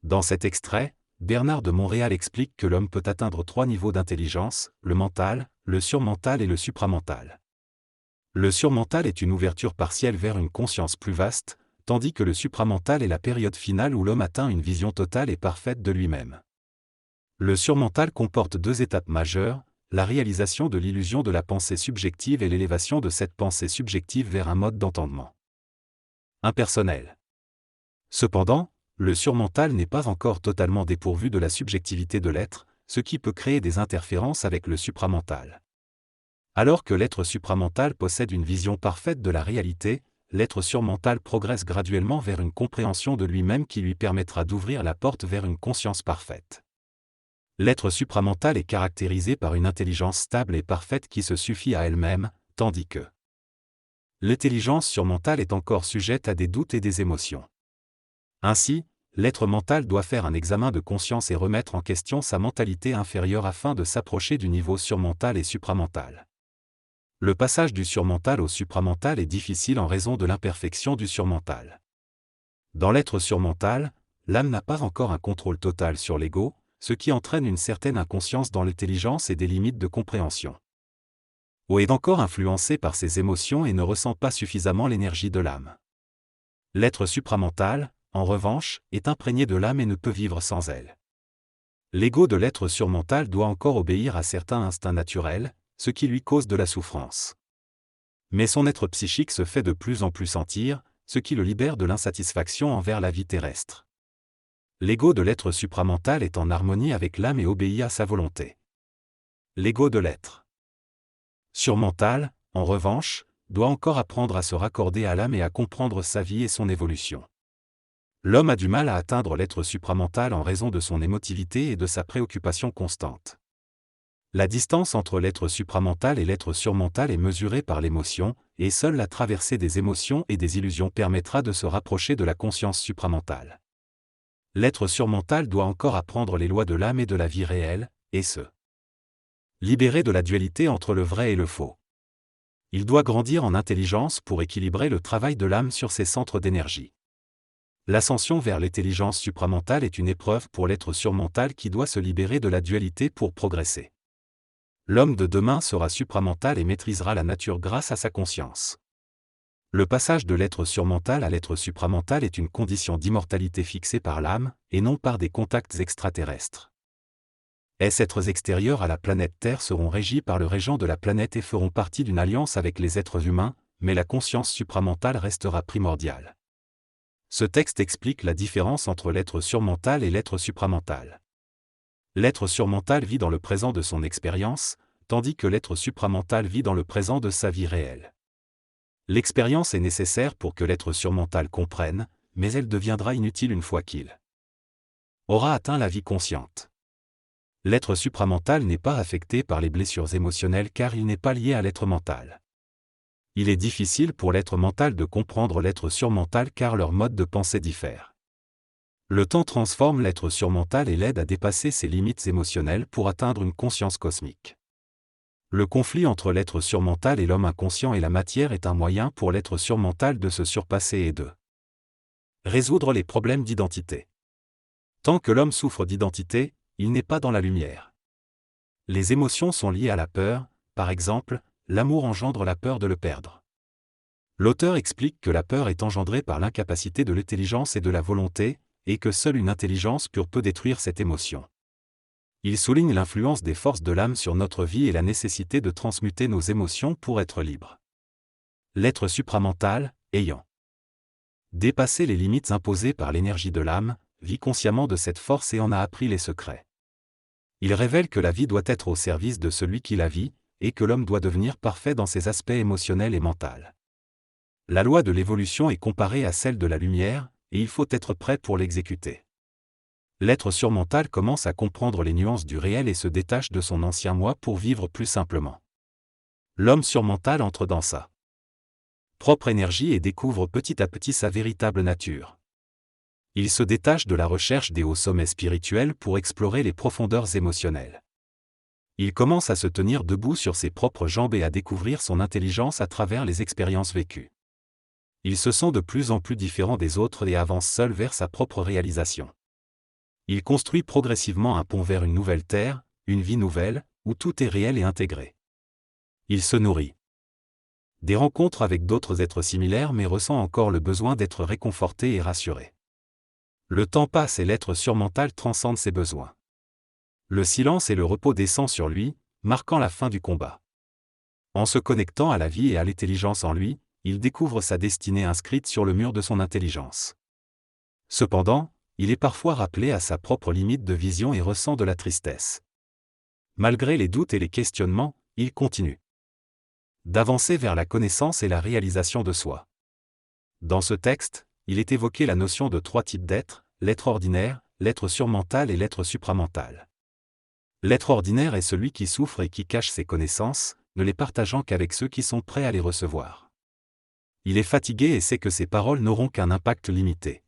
Dans cet extrait, Bernard de Montréal explique que l'homme peut atteindre 3 niveaux d'intelligence, le mental, le surmental et le supramental. Le surmental est une ouverture partielle vers une conscience plus vaste, tandis que le supramental est la période finale où l'homme atteint une vision totale et parfaite de lui-même. Le surmental comporte 2 étapes majeures, la réalisation de l'illusion de la pensée subjective et l'élévation de cette pensée subjective vers un mode d'entendement impersonnel. Cependant, le surmental n'est pas encore totalement dépourvu de la subjectivité de l'être, ce qui peut créer des interférences avec le supramental. Alors que l'être supramental possède une vision parfaite de la réalité, l'être surmental progresse graduellement vers une compréhension de lui-même qui lui permettra d'ouvrir la porte vers une conscience parfaite. L'être supramental est caractérisé par une intelligence stable et parfaite qui se suffit à elle-même, tandis que l'intelligence surmentale est encore sujette à des doutes et des émotions. Ainsi, l'être mental doit faire un examen de conscience et remettre en question sa mentalité inférieure afin de s'approcher du niveau surmental et supramental. Le passage du surmental au supramental est difficile en raison de l'imperfection du surmental. Dans l'être surmental, l'âme n'a pas encore un contrôle total sur l'ego, ce qui entraîne une certaine inconscience dans l'intelligence et des limites de compréhension. Ou est encore influencé par ses émotions et ne ressent pas suffisamment l'énergie de l'âme. L'être supramental, en revanche, est imprégné de l'âme et ne peut vivre sans elle. L'ego de l'être surmental doit encore obéir à certains instincts naturels, ce qui lui cause de la souffrance. Mais son être psychique se fait de plus en plus sentir, ce qui le libère de l'insatisfaction envers la vie terrestre. L'ego de l'être supramental est en harmonie avec l'âme et obéit à sa volonté. L'ego de l'être surmental, en revanche, doit encore apprendre à se raccorder à l'âme et à comprendre sa vie et son évolution. L'homme a du mal à atteindre l'être supramental en raison de son émotivité et de sa préoccupation constante. La distance entre l'être supramental et l'être surmental est mesurée par l'émotion, et seule la traversée des émotions et des illusions permettra de se rapprocher de la conscience supramentale. L'être surmental doit encore apprendre les lois de l'âme et de la vie réelle, et se libérer de la dualité entre le vrai et le faux. Il doit grandir en intelligence pour équilibrer le travail de l'âme sur ses centres d'énergie. L'ascension vers l'intelligence supramentale est une épreuve pour l'être surmental qui doit se libérer de la dualité pour progresser. L'homme de demain sera supramental et maîtrisera la nature grâce à sa conscience. Le passage de l'être surmental à l'être supramental est une condition d'immortalité fixée par l'âme, et non par des contacts extraterrestres. Les êtres extérieurs à la planète Terre seront régis par le régent de la planète et feront partie d'une alliance avec les êtres humains, mais la conscience supramentale restera primordiale. Ce texte explique la différence entre l'être surmental et l'être supramental. L'être surmental vit dans le présent de son expérience, tandis que l'être supramental vit dans le présent de sa vie réelle. L'expérience est nécessaire pour que l'être surmental comprenne, mais elle deviendra inutile une fois qu'il aura atteint la vie consciente. L'être supramental n'est pas affecté par les blessures émotionnelles car il n'est pas lié à l'être mental. Il est difficile pour l'être mental de comprendre l'être surmental car leur mode de pensée diffère. Le temps transforme l'être surmental et l'aide à dépasser ses limites émotionnelles pour atteindre une conscience cosmique. Le conflit entre l'être surmental et l'homme inconscient et la matière est un moyen pour l'être surmental de se surpasser et de résoudre les problèmes d'identité. Tant que l'homme souffre d'identité, il n'est pas dans la lumière. Les émotions sont liées à la peur, par exemple, l'amour engendre la peur de le perdre. L'auteur explique que la peur est engendrée par l'incapacité de l'intelligence et de la volonté, et que seule une intelligence pure peut détruire cette émotion. Il souligne l'influence des forces de l'âme sur notre vie et la nécessité de transmuter nos émotions pour être libres. L'être supramental, ayant dépassé les limites imposées par l'énergie de l'âme, vit consciemment de cette force et en a appris les secrets. Il révèle que la vie doit être au service de celui qui la vit, et que l'homme doit devenir parfait dans ses aspects émotionnels et mentaux. La loi de l'évolution est comparée à celle de la lumière, et il faut être prêt pour l'exécuter. L'être surmental commence à comprendre les nuances du réel et se détache de son ancien moi pour vivre plus simplement. L'homme surmental entre dans sa propre énergie et découvre petit à petit sa véritable nature. Il se détache de la recherche des hauts sommets spirituels pour explorer les profondeurs émotionnelles. Il commence à se tenir debout sur ses propres jambes et à découvrir son intelligence à travers les expériences vécues. Il se sent de plus en plus différent des autres et avance seul vers sa propre réalisation. Il construit progressivement un pont vers une nouvelle terre, une vie nouvelle, où tout est réel et intégré. Il se nourrit des rencontres avec d'autres êtres similaires mais ressent encore le besoin d'être réconforté et rassuré. Le temps passe et l'être surmental transcende ses besoins. Le silence et le repos descendent sur lui, marquant la fin du combat. En se connectant à la vie et à l'intelligence en lui, il découvre sa destinée inscrite sur le mur de son intelligence. Cependant, il est parfois rappelé à sa propre limite de vision et ressent de la tristesse. Malgré les doutes et les questionnements, il continue d'avancer vers la connaissance et la réalisation de soi. Dans ce texte, il est évoqué la notion de 3 types d'êtres, l'être ordinaire, l'être surmental et l'être supramental. L'être ordinaire est celui qui souffre et qui cache ses connaissances, ne les partageant qu'avec ceux qui sont prêts à les recevoir. Il est fatigué et sait que ses paroles n'auront qu'un impact limité.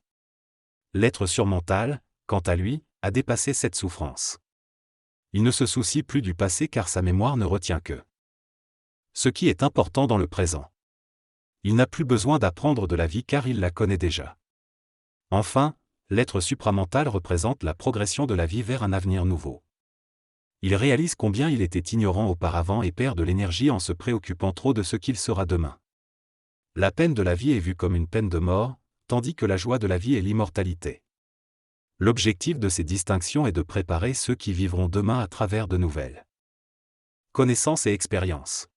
L'être surmental, quant à lui, a dépassé cette souffrance. Il ne se soucie plus du passé car sa mémoire ne retient que ce qui est important dans le présent. Il n'a plus besoin d'apprendre de la vie car il la connaît déjà. Enfin, l'être supramental représente la progression de la vie vers un avenir nouveau. Il réalise combien il était ignorant auparavant et perd de l'énergie en se préoccupant trop de ce qu'il sera demain. La peine de la vie est vue comme une peine de mort, tandis que la joie de la vie est l'immortalité. L'objectif de ces distinctions est de préparer ceux qui vivront demain à travers de nouvelles connaissances et expériences.